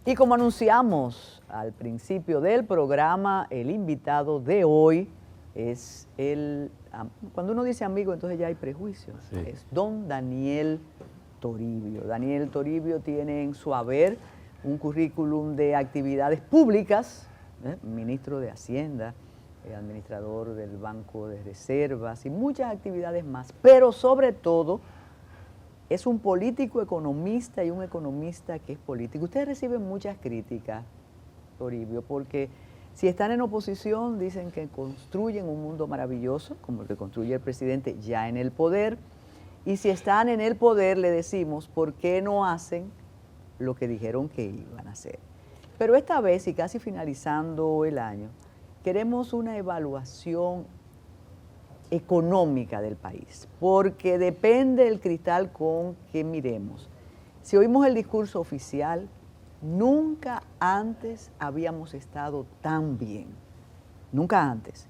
Y como anunciamos al principio del programa, el invitado de hoy es cuando uno dice amigo, entonces ya hay prejuicios. Sí. Es don Daniel Toribio. Daniel Toribio tiene en su haber un currículum de actividades públicas, ministro de Hacienda, administrador del Banco de Reservas y muchas actividades más, pero sobre todo es un político economista y un economista que es político. Ustedes reciben muchas críticas, Toribio, porque si están en oposición dicen que construyen un mundo maravilloso, como el que construye el presidente ya en el poder, y si están en el poder le decimos por qué no hacen lo que dijeron que iban a hacer. Pero esta vez, y casi finalizando el año, queremos una evaluación económica del país, porque depende el cristal con que miremos. Si oímos el discurso oficial, nunca antes habíamos estado tan bien, nunca antes.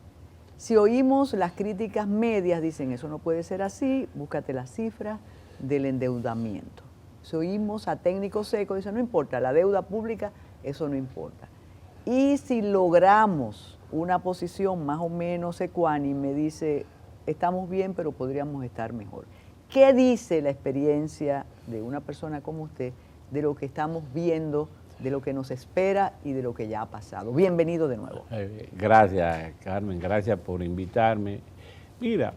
Si oímos las críticas medias, dicen eso no puede ser así, búscate las cifras del endeudamiento. Si oímos a técnicos secos, dicen no importa, la deuda pública, eso no importa. Y si logramos una posición más o menos ecuánime, dice, estamos bien, pero podríamos estar mejor. ¿Qué dice la experiencia de una persona como usted de lo que estamos viendo, de lo que nos espera y de lo que ya ha pasado? Bienvenido de nuevo. Gracias, Carmen, gracias por invitarme. Mira,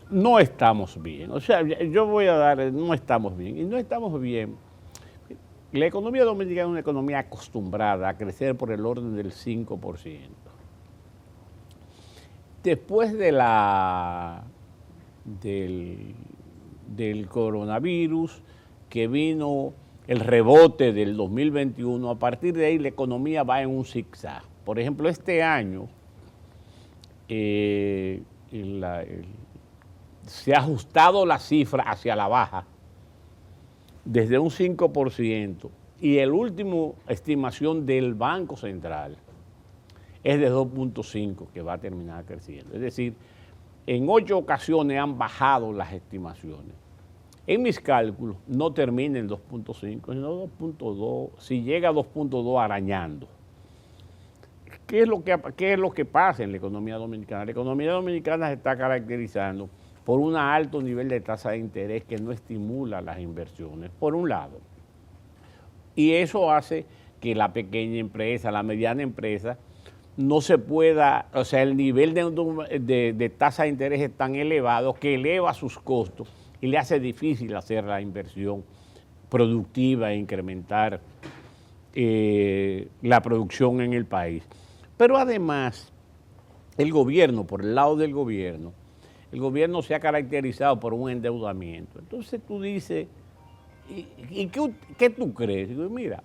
no estamos bien, o sea, yo voy a dar, no estamos bien, y no estamos bien. La economía dominicana es una economía acostumbrada a crecer por el orden del 5%. Después de del coronavirus, que vino el rebote del 2021, a partir de ahí la economía va en un zigzag. Por ejemplo, este año se ha ajustado la cifra hacia la baja desde un 5%, y el último estimación del Banco Central es de 2.5, que va a terminar creciendo. Es decir, en 8 ocasiones han bajado las estimaciones. En mis cálculos no termina en 2.5, sino 2.2, si llega a 2.2 arañando. ¿Qué es lo que pasa en la economía dominicana? La economía dominicana se está caracterizando por un alto nivel de tasa de interés que no estimula las inversiones, por un lado. Y eso hace que la pequeña empresa, la mediana empresa, no se pueda, o sea, el nivel de tasa de interés es tan elevado que eleva sus costos y le hace difícil hacer la inversión productiva e incrementar la producción en el país. Pero además, el gobierno, por el lado del gobierno, el gobierno se ha caracterizado por un endeudamiento. Entonces tú dices, ¿y qué tú crees? Digo, mira,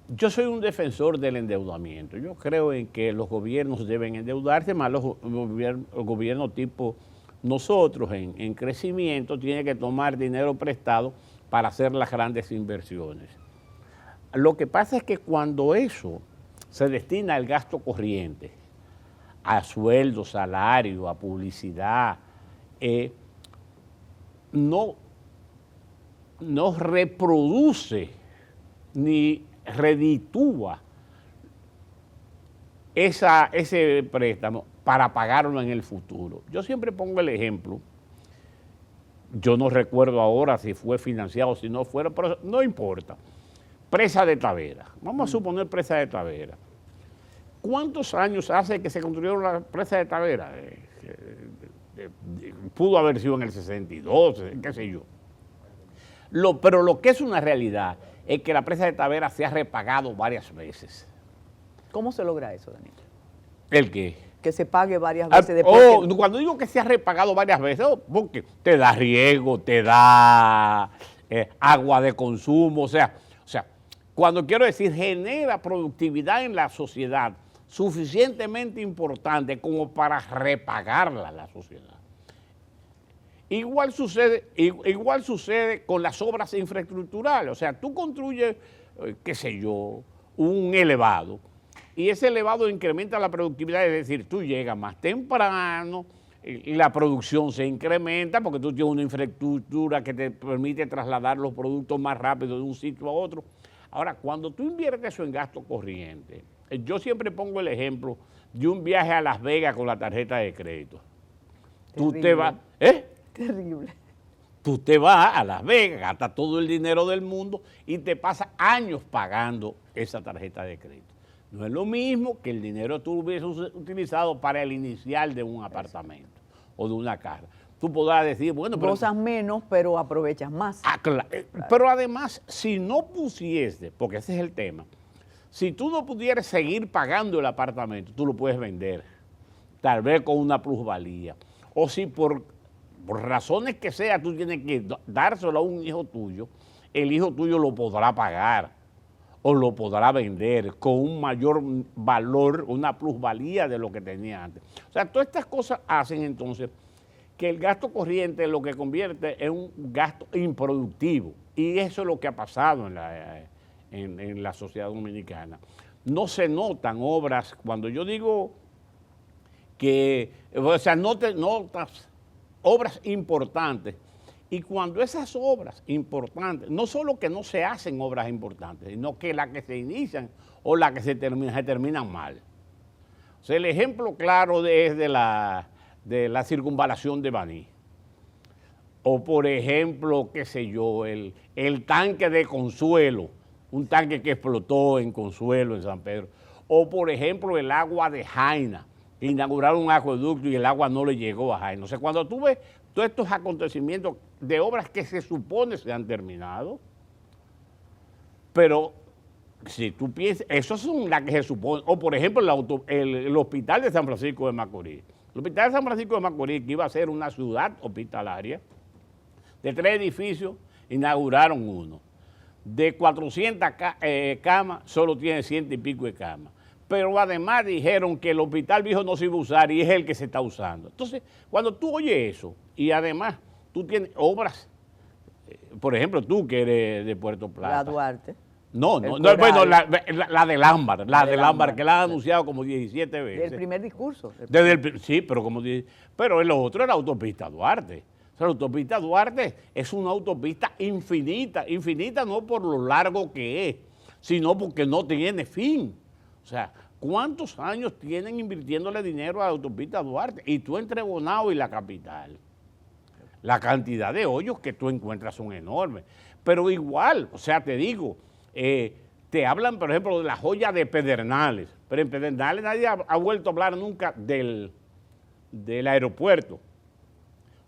yo soy un defensor del endeudamiento. Yo creo en que los gobiernos deben endeudarse, más los gobiernos tipo nosotros en crecimiento tienen que tomar dinero prestado para hacer las grandes inversiones. Lo que pasa es que cuando eso se destina al gasto corriente, a sueldo, salario, a publicidad, no reproduce ni reditúa ese préstamo para pagarlo en el futuro. Yo siempre pongo el ejemplo, yo no recuerdo ahora si fue financiado o si no fuera, pero no importa. Presa de Tavera, vamos a suponer Presa de Tavera. ¿Cuántos años hace que se construyó la Presa de Tavera? Pudo haber sido en el 62, qué sé yo. Pero lo que es una realidad es que la Presa de Tavera se ha repagado varias veces. ¿Cómo se logra eso, Daniel? ¿El qué? Que se pague varias veces después. Cuando digo que se ha repagado varias veces, porque te da riego, te da agua de consumo, o sea, cuando quiero decir genera productividad en la sociedad suficientemente importante como para repagarla a la sociedad. Igual sucede con las obras infraestructurales. O sea, tú construyes, qué sé yo, un elevado y ese elevado incrementa la productividad, es decir, tú llegas más temprano, la producción se incrementa porque tú tienes una infraestructura que te permite trasladar los productos más rápido de un sitio a otro. Ahora, cuando tú inviertes eso en gasto corriente, yo siempre pongo el ejemplo de un viaje a Las Vegas con la tarjeta de crédito. Tú te vas, Terrible. Tú te vas a Las Vegas, gastas todo el dinero del mundo y te pasas años pagando esa tarjeta de crédito. No es lo mismo que el dinero tú hubieses utilizado para el inicial de un apartamento o de una casa. Tú podrás decir, bueno, pero... Gozas menos, pero aprovechas más. Claro. Pero además, si no pusiese, porque ese es el tema, si tú no pudieras seguir pagando el apartamento, tú lo puedes vender, tal vez con una plusvalía. O si por razones que sea tú tienes que dárselo a un hijo tuyo, el hijo tuyo lo podrá pagar o lo podrá vender con un mayor valor, una plusvalía de lo que tenía antes. O sea, todas estas cosas hacen entonces que el gasto corriente lo que convierte en un gasto improductivo. Y eso es lo que ha pasado en la sociedad dominicana. No se notan obras, cuando yo digo que, o sea, notas obras importantes, y cuando esas obras importantes, no solo que no se hacen obras importantes, sino que las que se inician o las que se terminan mal. O sea, el ejemplo claro es de la circunvalación de Baní. O por ejemplo, qué sé yo, el tanque de Consuelo, un tanque que explotó en Consuelo, en San Pedro. O por ejemplo, el agua de Jaina, que inauguraron un acueducto y el agua no le llegó a Jaina. O sea, cuando tú ves todos estos acontecimientos de obras que se supone se han terminado, pero si tú piensas, esas son las que se supone, o por ejemplo el Hospital de San Francisco de Macorís. El Hospital de San Francisco de Macorís, que iba a ser una ciudad hospitalaria, de 3 edificios, inauguraron uno. De 400 camas, solo tiene 100 y pico de camas. Pero además dijeron que el hospital viejo no se iba a usar y es el que se está usando. Entonces, cuando tú oyes eso, y además tú tienes obras, por ejemplo, tú que eres de Puerto Plata. La Duarte. No, bueno, la del Ámbar, que la han anunciado como 17 veces. Del primer discurso. Sí, pero pero el otro era la autopista Duarte. O sea, la autopista Duarte es una autopista infinita, infinita no por lo largo que es, sino porque no tiene fin. O sea, ¿cuántos años tienen invirtiéndole dinero a la autopista Duarte? Y tú entre Bonao y la capital, la cantidad de hoyos que tú encuentras son enormes. Pero igual, o sea, te digo, te hablan, por ejemplo, de la joya de Pedernales, pero en Pedernales nadie ha vuelto a hablar nunca del aeropuerto,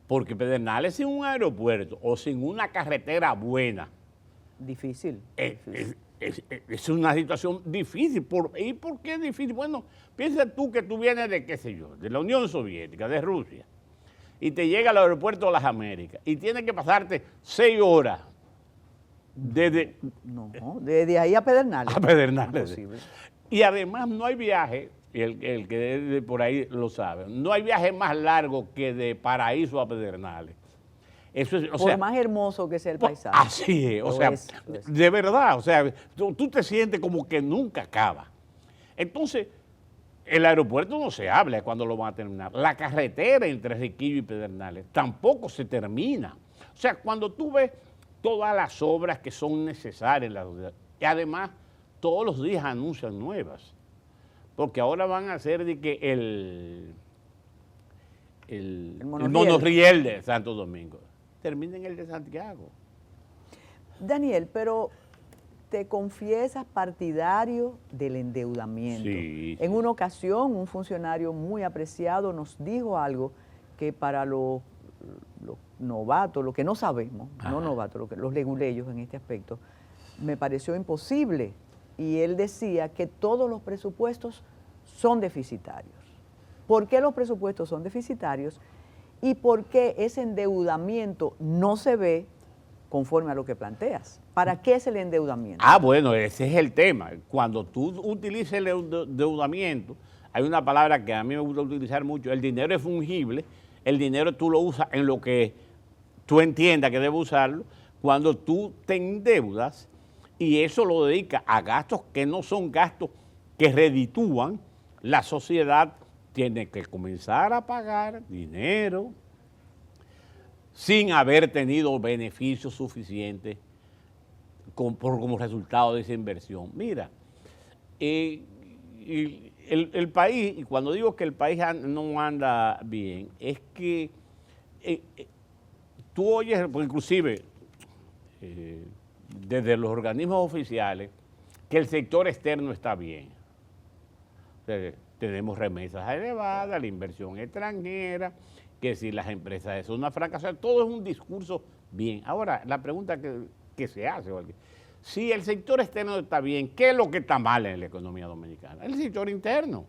porque Pedernales sin un aeropuerto o sin una carretera buena. Difícil. Es una situación difícil. ¿Y por qué es difícil? Bueno, piensa tú que tú vienes de, qué sé yo, de la Unión Soviética, de Rusia, y te llega al aeropuerto de las Américas, y tienes que pasarte 6 horas desde ahí a Pedernales. A Pedernales. Imposible. Y además no hay viaje, y el que de por ahí lo sabe, no hay viaje más largo que de Paraíso a Pedernales. Eso es, por más hermoso que sea el paisaje. Así es, o sea, de verdad, o sea, tú te sientes como que nunca acaba. Entonces, el aeropuerto no se habla cuando lo van a terminar. La carretera entre Riquillo y Pedernales tampoco se termina. O sea, cuando tú ves todas las obras que son necesarias en la ciudad, y además todos los días anuncian nuevas, porque ahora van a hacer de que el monorriel de Santo Domingo terminen el de Santiago. Daniel, pero te confiesas partidario del endeudamiento. Sí. En una ocasión, un funcionario muy apreciado nos dijo algo que para los novatos, lo que no sabemos, no novatos, los leguleyos en este aspecto, me pareció imposible. Y él decía que todos los presupuestos son deficitarios. ¿Por qué los presupuestos son deficitarios? ¿Y por qué ese endeudamiento no se ve conforme a lo que planteas? ¿Para qué es el endeudamiento? Bueno, ese es el tema. Cuando tú utilizas el endeudamiento, hay una palabra que a mí me gusta utilizar mucho, el dinero es fungible, el dinero tú lo usas en lo que tú entiendas que debes usarlo. Cuando tú te endeudas y eso lo dedicas a gastos que no son gastos que reditúan, la sociedad tiene que comenzar a pagar dinero sin haber tenido beneficios suficientes como resultado de esa inversión. Mira, el país, y cuando digo que el país no anda bien, es que tú oyes, pues inclusive desde los organismos oficiales, que el sector externo está bien. O sea, tenemos remesas elevadas, la inversión extranjera, que si las empresas son una fracaso, todo es un discurso bien. Ahora, la pregunta que se hace, si el sector externo está bien, ¿qué es lo que está mal en la economía dominicana? El sector interno.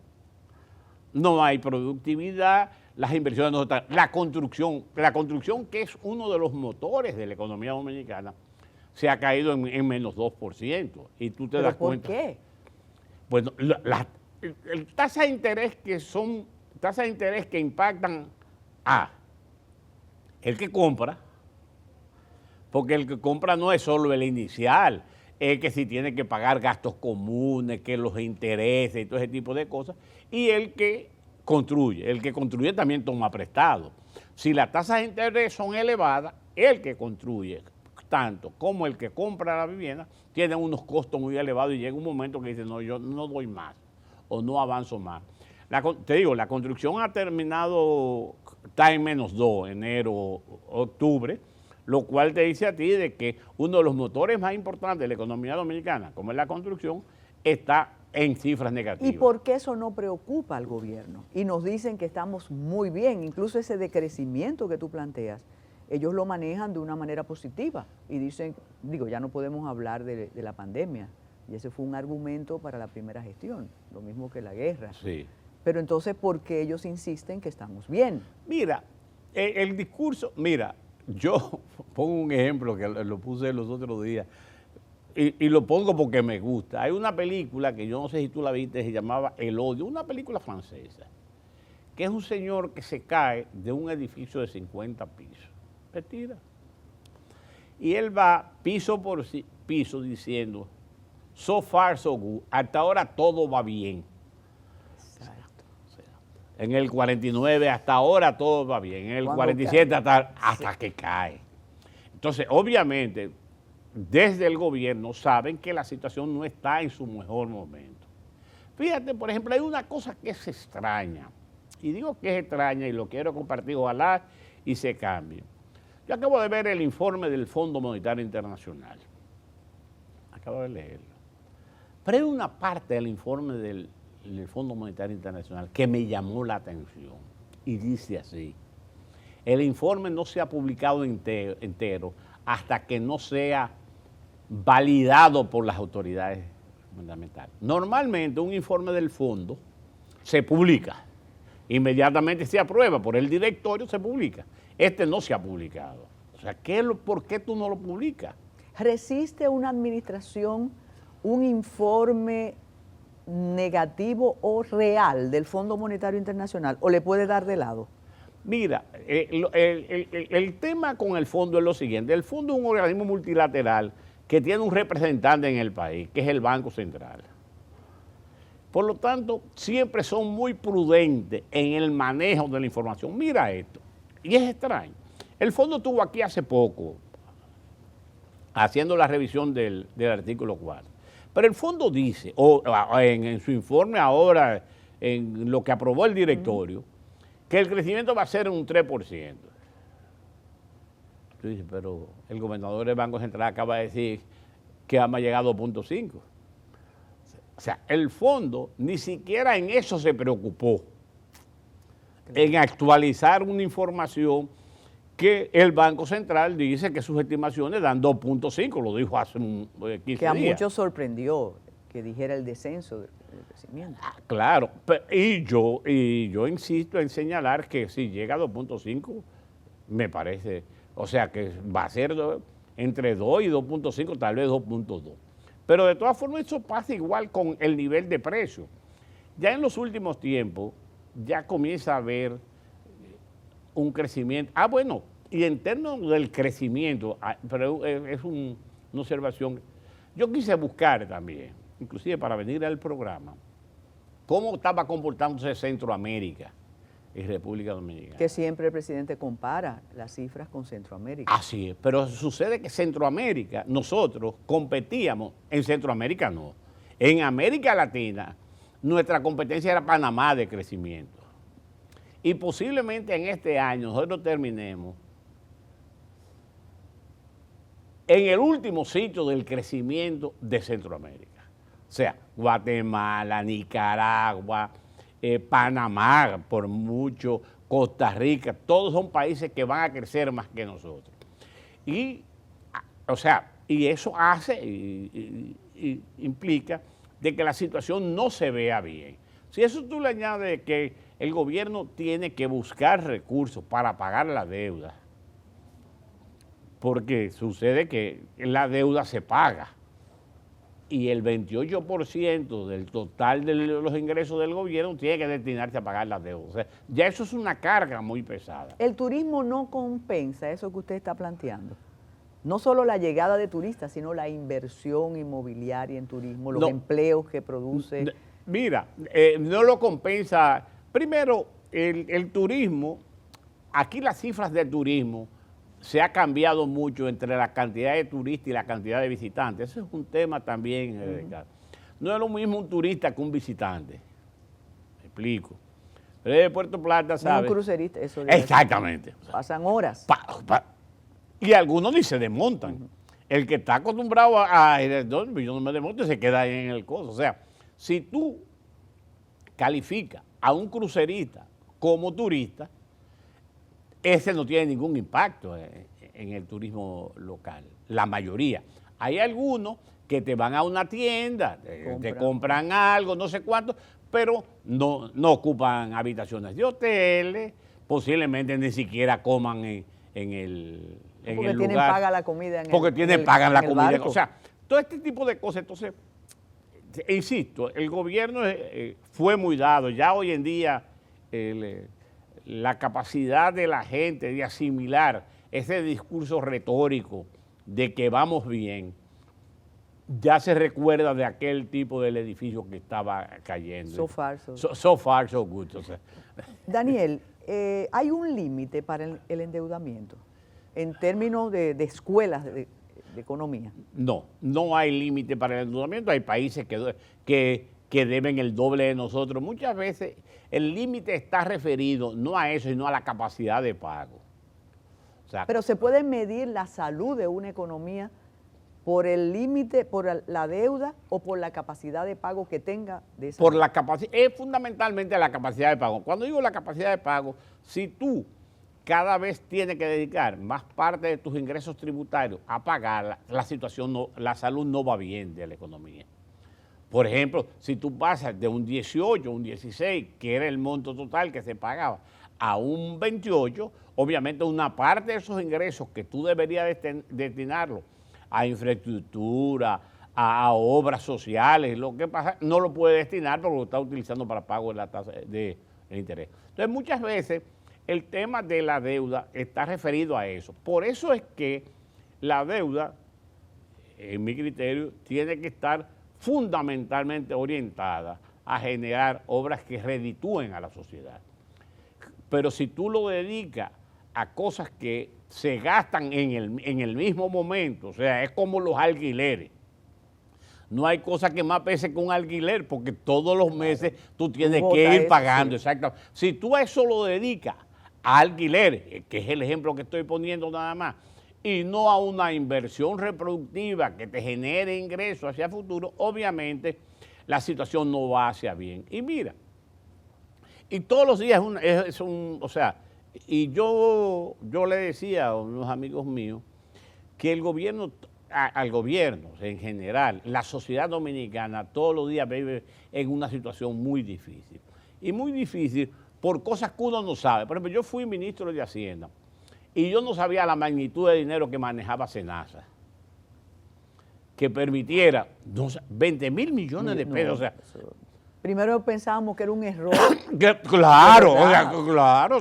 No hay productividad, las inversiones no están. La construcción que es uno de los motores de la economía dominicana, se ha caído en menos 2%. Y tú te das cuenta. ¿Por qué? Bueno, el tasa de interés tasas de interés que impactan a el que compra, porque el que compra no es solo el inicial, es que si tiene que pagar gastos comunes, que los intereses y todo ese tipo de cosas, y el que construye también toma prestado. Si las tasas de interés son elevadas, el que construye, tanto como el que compra la vivienda, tiene unos costos muy elevados y llega un momento que dice, no, yo no doy más o no avanzo más. Te digo, la construcción ha terminado, está en -2, enero, octubre, lo cual te dice a ti de que uno de los motores más importantes de la economía dominicana, como es la construcción, está en cifras negativas. ¿Y por qué eso no preocupa al gobierno? Y nos dicen que estamos muy bien, incluso ese decrecimiento que tú planteas, ellos lo manejan de una manera positiva y dicen, ya no podemos hablar de la pandemia, y ese fue un argumento para la primera gestión, lo mismo que la guerra. Sí. Pero entonces, ¿por qué ellos insisten que estamos bien? Mira, el discurso, yo pongo un ejemplo que lo puse los otros días y lo pongo porque me gusta. Hay una película que yo no sé si tú la viste, se llamaba El Odio, una película francesa, que es un señor que se cae de un edificio de 50 pisos, se tira. Y él va piso por piso diciendo, so far so good, hasta ahora todo va bien. Exacto. En el 49 hasta ahora todo va bien, en el 47 hasta que cae. Entonces, obviamente, desde el gobierno saben que la situación no está en su mejor momento. Fíjate, por ejemplo, hay una cosa que es extraña, y digo que es extraña y lo quiero compartir, ojalá y se cambie. Yo acabo de ver el informe del Fondo Monetario Internacional, acabo de leerlo, pero hay una parte del informe del Fondo Monetario Internacional que me llamó la atención y dice así: el informe no se ha publicado entero hasta que no sea validado por las autoridades fundamentales. Normalmente un informe del fondo se publica, inmediatamente se aprueba por el directorio, se publica. Este no se ha publicado. O sea, ¿por qué tú no lo publicas? ¿Resiste una administración un informe negativo o real del Fondo Monetario Internacional o le puede dar de lado? Mira, el tema con el fondo es lo siguiente. El fondo es un organismo multilateral que tiene un representante en el país, que es el Banco Central. Por lo tanto, siempre son muy prudentes en el manejo de la información. Mira esto, y es extraño. El fondo estuvo aquí hace poco, haciendo la revisión del artículo 4. Pero el fondo dice, en su informe ahora, en lo que aprobó el directorio, que el crecimiento va a ser un 3%. Tú dices, pero el gobernador del Banco Central acaba de decir que vamos a llegar a 2.5. O sea, el fondo ni siquiera en eso se preocupó, en actualizar una información que el Banco Central dice que sus estimaciones dan 2.5, lo dijo hace 15 días. Que a muchos sorprendió que dijera el descenso del crecimiento. Claro, y yo insisto en señalar que si llega a 2.5, me parece, o sea que va a ser entre 2 y 2.5, tal vez 2.2. Pero de todas formas eso pasa igual con el nivel de precio. Ya en los últimos tiempos ya comienza a haber un crecimiento. Bueno, y en términos del crecimiento, pero es una observación. Yo quise buscar también, inclusive para venir al programa, cómo estaba comportándose Centroamérica y República Dominicana. Que siempre el presidente compara las cifras con Centroamérica. Así es, pero sucede que Centroamérica, nosotros competíamos, en Centroamérica no. En América Latina, nuestra competencia era Panamá de crecimiento. Y posiblemente en este año nosotros terminemos en el último sitio del crecimiento de Centroamérica. O sea, Guatemala, Nicaragua, Panamá, por mucho, Costa Rica, todos son países que van a crecer más que nosotros. Y, o sea, y eso hace y implica de que la situación no se vea bien. Si eso tú le añades que el gobierno tiene que buscar recursos para pagar la deuda, porque sucede que la deuda se paga y el 28% del total de los ingresos del gobierno tiene que destinarse a pagar la deuda. O sea, ya eso es una carga muy pesada. El turismo no compensa eso que usted está planteando. No solo la llegada de turistas, sino la inversión inmobiliaria en turismo, los empleos que produce. Mira, no lo compensa. Primero, el turismo, aquí las cifras del turismo se ha cambiado mucho entre la cantidad de turistas y la cantidad de visitantes. Ese es un tema también. No es lo mismo un turista que un visitante. Me explico. Pero de Puerto Plata, ¿sabes? Un crucerista, eso. Exactamente. Pasan horas. Y algunos ni se desmontan. El que está acostumbrado a yo no me desmonto y se queda ahí en el coso. O sea, si tú calificas a un crucerista como turista, ese no tiene ningún impacto en el turismo local, la mayoría. Hay algunos que te van a una tienda, te compran algo, no sé cuánto, pero no ocupan habitaciones de hoteles, posiblemente ni siquiera coman en el lugar. Porque tienen paga la comida en porque pagan la comida. O sea, todo este tipo de cosas. Entonces, insisto, el gobierno fue muy dado. Ya hoy en día la capacidad de la gente de asimilar ese discurso retórico de que vamos bien, ya se recuerda de aquel tipo del edificio que estaba cayendo. So far, so good. O sea. Daniel, ¿hay un límite para el endeudamiento en términos de escuelas de economía? No hay límite para el endeudamiento. Hay países que deben el doble de nosotros. Muchas veces el límite está referido no a eso, sino a la capacidad de pago. O sea, pero ¿se puede medir la salud de una economía por el límite, por la deuda o por la capacidad de pago que tenga de esa? Por la capacidad, es fundamentalmente la capacidad de pago. Cuando digo la capacidad de pago, si tú cada vez tienes que dedicar más parte de tus ingresos tributarios a pagar, la salud no va bien de la economía. Por ejemplo, si tú pasas de un 18, un 16, que era el monto total que se pagaba, a un 28, obviamente una parte de esos ingresos que tú deberías destinarlo a infraestructura, a obras sociales, lo que pasa, no lo puede destinar porque lo está utilizando para pago de la tasa de interés. Entonces, muchas veces el tema de la deuda está referido a eso. Por eso es que la deuda, en mi criterio, tiene que estar fundamentalmente orientada a generar obras que reditúen a la sociedad. Pero si tú lo dedicas a cosas que se gastan en el mismo momento, o sea, es como los alquileres. No hay cosa que más pese que un alquiler, porque todos los meses tú tienes que ir pagando. Sí. Exacto. Si tú a eso lo dedicas a alquiler, que es el ejemplo que estoy poniendo nada más, y no a una inversión reproductiva que te genere ingresos hacia el futuro, obviamente la situación no va hacia bien. Y mira, y todos los días o sea, y yo le decía a unos amigos míos que el gobierno, al gobierno en general, la sociedad dominicana todos los días vive en una situación muy difícil. Y muy difícil por cosas que uno no sabe. Por ejemplo, yo fui ministro de Hacienda y yo no sabía la magnitud de dinero que manejaba Senasa, que permitiera 20 mil millones de pesos. O sea, primero pensábamos que era un error. Claro,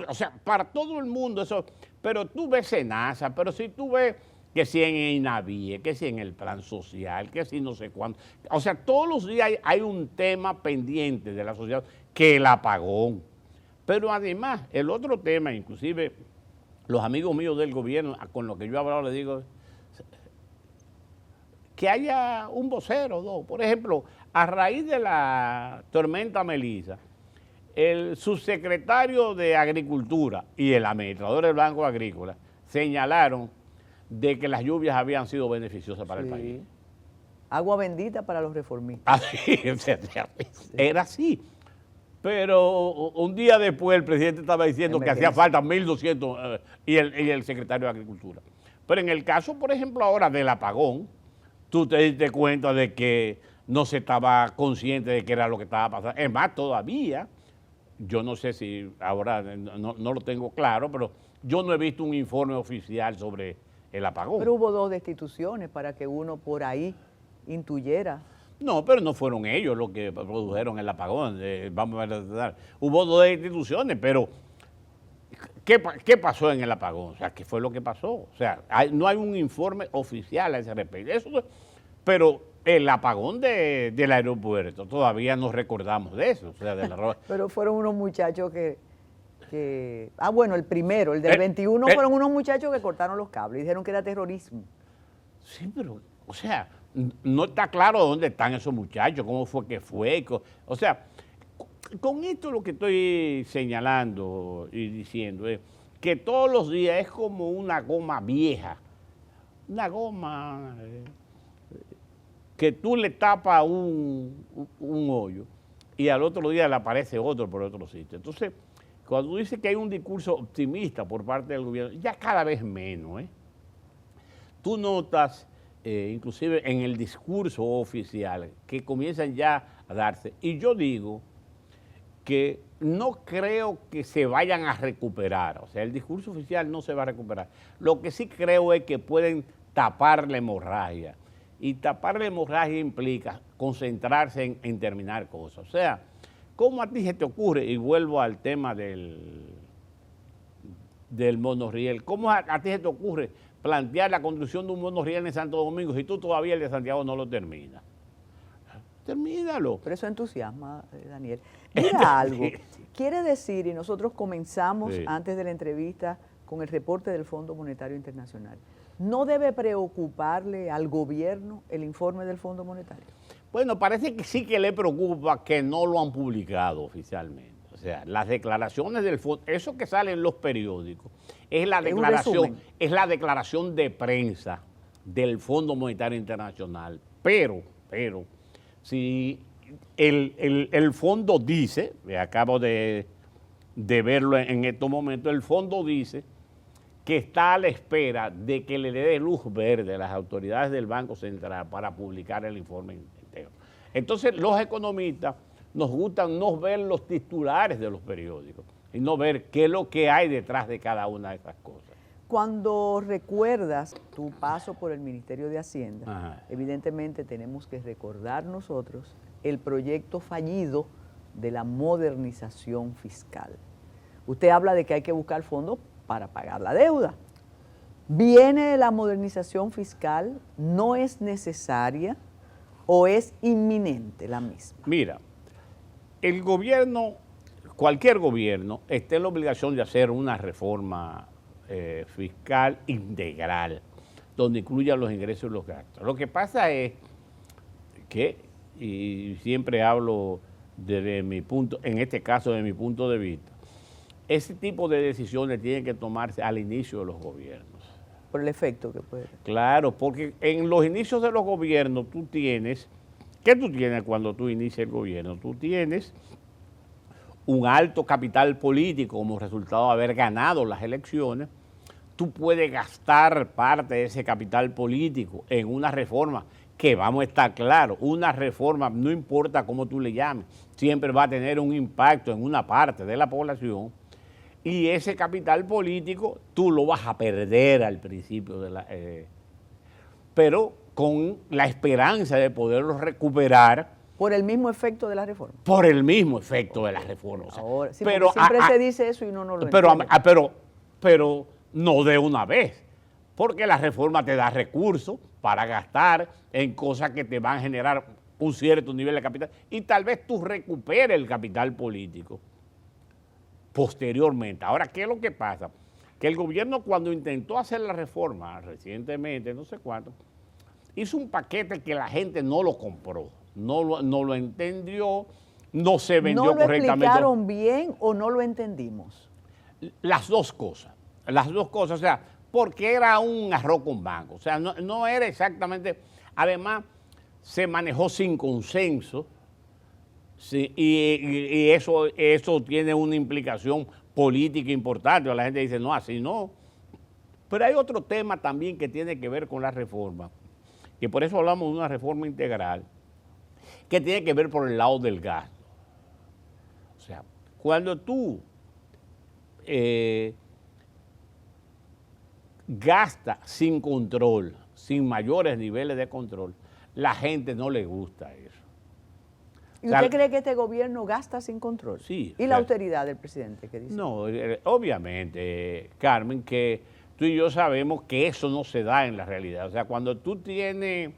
o sea, para todo el mundo eso. Pero tú ves Senasa, pero si tú ves que si en INAVIE, que si en el plan social, que si no sé cuándo. O sea, todos los días hay un tema pendiente de la sociedad, que el apagón. Pero además, el otro tema, inclusive los amigos míos del gobierno, con los que yo he hablado, les digo, que haya un vocero, dos. Por ejemplo, a raíz de la tormenta Melissa, el subsecretario de Agricultura y el administrador del Banco Agrícola señalaron de que las lluvias habían sido beneficiosas para el país. Agua bendita para los reformistas. Así, era así. Pero un día después el presidente estaba diciendo que hacía falta 1.200 y el secretario de Agricultura. Pero en el caso, por ejemplo, ahora del apagón, tú te diste cuenta de que no se estaba consciente de qué era lo que estaba pasando. Es más, todavía, yo no sé si ahora no lo tengo claro, pero yo no he visto un informe oficial sobre el apagón. Pero hubo dos destituciones para que uno por ahí intuyera. No, pero no fueron ellos los que produjeron el apagón. Vamos a ver, hubo dos destituciones, pero ¿qué pasó en el apagón? O sea, ¿qué fue lo que pasó? O sea, no hay un informe oficial a ese respecto. Pero el apagón del aeropuerto, todavía no recordamos de eso. O sea, pero fueron unos muchachos que bueno, el primero, el del 21, fueron unos muchachos que cortaron los cables y dijeron que era terrorismo. Sí, pero, o sea, no está claro dónde están esos muchachos, cómo fue que fue. O sea, con esto lo que estoy señalando y diciendo es que todos los días es como una goma vieja, una goma que tú le tapas un hoyo y al otro día le aparece otro por otro sitio. Entonces, cuando tú dices que hay un discurso optimista por parte del gobierno, ya cada vez menos, Tú notas, inclusive en el discurso oficial, que comienzan ya a darse. Y yo digo que no creo que se vayan a recuperar. O sea, el discurso oficial no se va a recuperar. Lo que sí creo es que pueden tapar la hemorragia. Y tapar la hemorragia implica concentrarse en terminar cosas. O sea, ¿cómo a ti se te ocurre? Y vuelvo al tema del monorriel. ¿Cómo a ti se te ocurre plantear la construcción de un monorriel en Santo Domingo si tú todavía el de Santiago no lo terminas? Termínalo. Pero eso entusiasma, Daniel. Mira algo, quiere decir, y nosotros comenzamos antes de la entrevista con el reporte del Fondo Monetario Internacional, ¿no debe preocuparle al gobierno el informe del Fondo Monetario? Bueno, parece que sí que le preocupa que no lo han publicado oficialmente. O sea, las declaraciones del fondo, eso que sale en los periódicos, es la declaración de prensa del Fondo Monetario Internacional. Pero, si el fondo dice, acabo de verlo en estos momentos, el fondo dice que está a la espera de que le dé luz verde a las autoridades del Banco Central para publicar el informe entero. Entonces, los economistas nos gustan no ver los titulares de los periódicos y no ver qué es lo que hay detrás de cada una de esas cosas. Cuando recuerdas tu paso por el Ministerio de Hacienda, evidentemente tenemos que recordar nosotros el proyecto fallido de la modernización fiscal. Usted habla de que hay que buscar fondos para pagar la deuda. ¿Viene la modernización fiscal? ¿No es necesaria o es inminente la misma? Mira, el gobierno, cualquier gobierno, está en la obligación de hacer una reforma fiscal integral, donde incluya los ingresos y los gastos. Lo que pasa es que, y siempre hablo desde mi punto, en este caso de mi punto de vista, ese tipo de decisiones tienen que tomarse al inicio de los gobiernos. Por el efecto que puede. Claro, porque en los inicios de los gobiernos tú tienes, ¿qué tú tienes cuando tú inicias el gobierno? Tú tienes un alto capital político como resultado de haber ganado las elecciones. Tú puedes gastar parte de ese capital político en una reforma que, vamos a estar claros, una reforma, no importa cómo tú le llames, siempre va a tener un impacto en una parte de la población. Y ese capital político tú lo vas a perder al principio de la... pero con la esperanza de poderlo recuperar. ¿Por el mismo efecto de la reforma? Por el mismo efecto de la reforma. O sea, ahora, sí, pero siempre se dice eso y no lo entiende. Pero no de una vez. porque la reforma te da recursos para gastar en cosas que te van a generar un cierto nivel de capital y tal vez tú recuperes el capital político posteriormente. Ahora, ¿qué es lo que pasa? Que el gobierno, cuando intentó hacer la reforma recientemente, no sé cuánto, hizo un paquete que la gente no lo compró, no lo entendió, no se vendió correctamente. ¿No lo explicaron bien o no lo entendimos? Las dos cosas, o sea, porque era un arroz con mango, o sea, no era exactamente, además se manejó sin consenso, sí, y eso tiene una implicación política importante, la gente dice, no, así no. Pero hay otro tema también que tiene que ver con la reforma, que por eso hablamos de una reforma integral, que tiene que ver por el lado del gasto. O sea, cuando tú gasta sin control, sin mayores niveles de control, la gente no le gusta eso. ¿Y usted cree que este gobierno gasta sin control? Sí. ¿Y la austeridad del presidente qué dice? No, obviamente, Carmen, que tú y yo sabemos que eso no se da en la realidad. O sea, cuando tú tienes,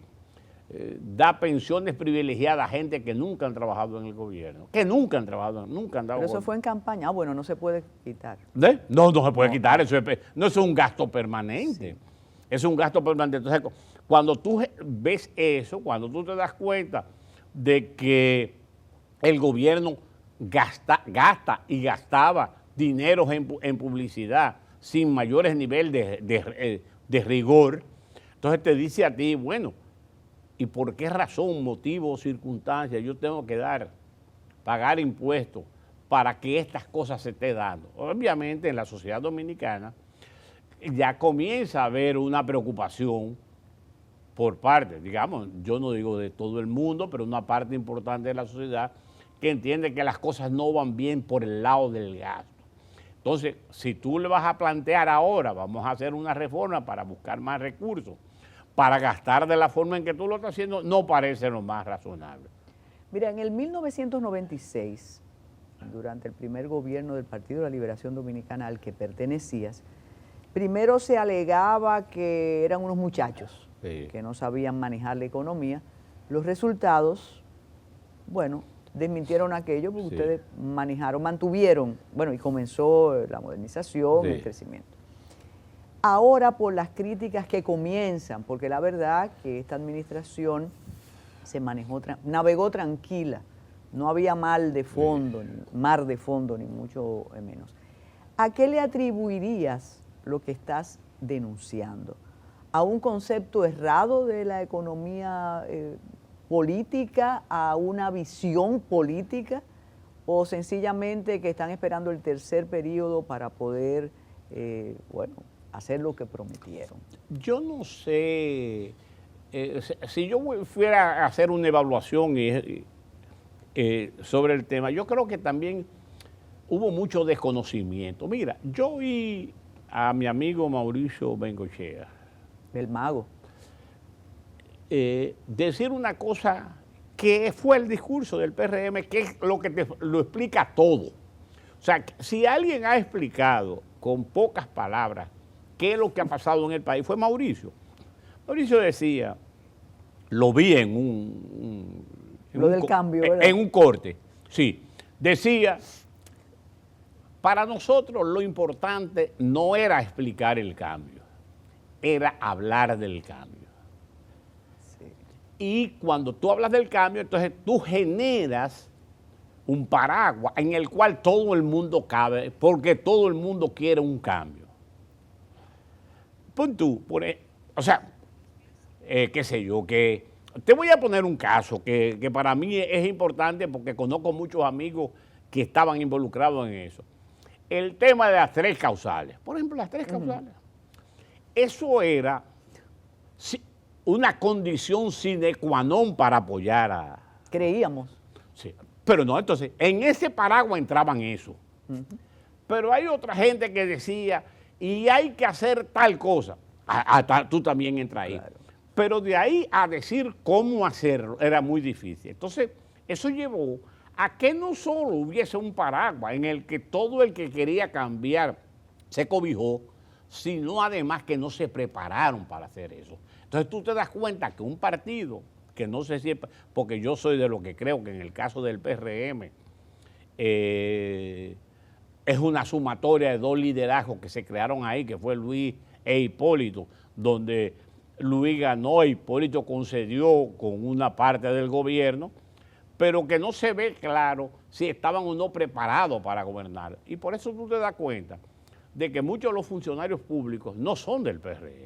da pensiones privilegiadas a gente que nunca han trabajado en el gobierno, nunca han dado. Pero eso fue en campaña. Ah, bueno, no se puede quitar. No se puede quitar, eso es un gasto permanente. Sí. Es un gasto permanente. Entonces, cuando tú ves eso, cuando tú te das cuenta de que el gobierno gasta y gastaba dinero en publicidad sin mayores niveles de rigor, entonces te dice a ti, bueno, ¿y por qué razón, motivo o circunstancia yo tengo que pagar impuestos para que estas cosas se estén dando? Obviamente en la sociedad dominicana ya comienza a haber una preocupación por parte, digamos, yo no digo de todo el mundo, pero una parte importante de la sociedad que entiende que las cosas no van bien por el lado del gasto. Entonces, si tú le vas a plantear ahora, vamos a hacer una reforma para buscar más recursos, para gastar de la forma en que tú lo estás haciendo, no parece lo más razonable. Mira, en el 1996, durante el primer gobierno del Partido de la Liberación Dominicana al que pertenecías, primero se alegaba que eran unos muchachos que no sabían manejar la economía. Los resultados, bueno, desmintieron aquello porque ustedes mantuvieron, bueno, y comenzó la modernización, el crecimiento. Ahora por las críticas que comienzan, porque la verdad que esta administración se navegó tranquila, no había mar de fondo, ni mucho menos. ¿A qué le atribuirías lo que estás denunciando? ¿A un concepto errado de la economía política, a una visión política, o sencillamente que están esperando el tercer periodo para poder, hacer lo que prometieron? Yo no sé, si yo fuera a hacer una evaluación sobre el tema, yo creo que también hubo mucho desconocimiento. Mira, yo oí a mi amigo Mauricio Bengochea, el mago, decir una cosa que fue el discurso del PRM, que es lo que lo explica todo. O sea, si alguien ha explicado con pocas palabras qué es lo que ha pasado en el país, fue Mauricio. Mauricio decía, lo vi en un corte, sí, decía, para nosotros lo importante no era explicar el cambio, era hablar del cambio. Sí. Y cuando tú hablas del cambio, entonces tú generas un paraguas en el cual todo el mundo cabe, porque todo el mundo quiere un cambio. Pon tú, o sea, qué sé yo, que te voy a poner un caso que para mí es importante porque conozco muchos amigos que estaban involucrados en eso. El tema de las 3 causales. Por ejemplo, las 3 causales. Eso era una condición sine qua non para apoyar a... Creíamos. Sí, pero no, entonces, en ese paraguas entraban eso. Pero hay otra gente que decía, y hay que hacer tal cosa. Tú también entras ahí. Claro. Pero de ahí a decir cómo hacerlo era muy difícil. Entonces, eso llevó a que no solo hubiese un paraguas en el que todo el que quería cambiar se cobijó, sino además que no se prepararon para hacer eso. Entonces tú te das cuenta que un partido, que no sé si es, porque yo soy de lo que creo que en el caso del PRM es una sumatoria de dos liderazgos que se crearon ahí, que fue Luis e Hipólito, donde Luis ganó e Hipólito concedió con una parte del gobierno, pero que no se ve claro si estaban o no preparados para gobernar. Y por eso tú te das cuenta de que muchos de los funcionarios públicos no son del PRM.